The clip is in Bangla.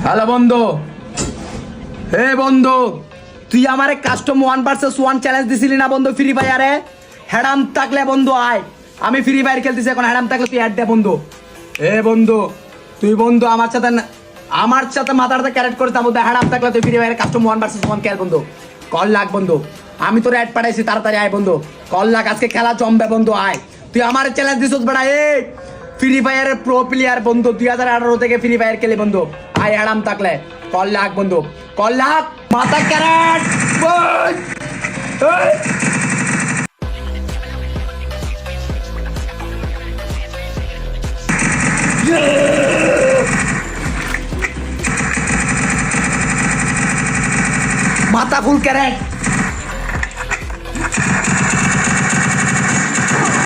হ্যালো বন্ধু, হে বন্ধু, তুই আমারে কাস্টম 1 vs 1 চ্যালেঞ্জ দিছিলি না বন্ধু ফ্রি ফায়ারে? হ্যাডাম থাকলে বন্ধু আয়, আমি ফ্রি ফায়ার খেলতেছি এখন। হ্যাডাম থাকলে তুই অ্যাড দে বন্ধু। হে বন্ধু, তুই বন্ধু আমার সাথে মাথাটা ক্যারেট করে তা বন্ধু। হ্যাডাম থাকলে তুই ফ্রি ফায়ারে কাস্টম 1 vs 1 খেল বন্ধু। কল লাগ বন্ধু, আমি তোর অ্যাড পাঠাইছি, তাড়াতাড়ি আয় বন্ধু। কল লাগ, আজকে খেলা জমবে বন্ধু, আয়। তুই আমার চ্যালেঞ্জ দিছিস বেটা, এই ফ্রি ফায়ারের প্রো প্লেয়ার বন্ধু, 2018 থেকে ফ্রি ফায়ার খেলি বন্ধু। আয় হ্যাডাম থাকলে কল লাগ বন্ধু, কল লাগ, মাথা ক্যারেট। মাথা ফুল ক্যারেট।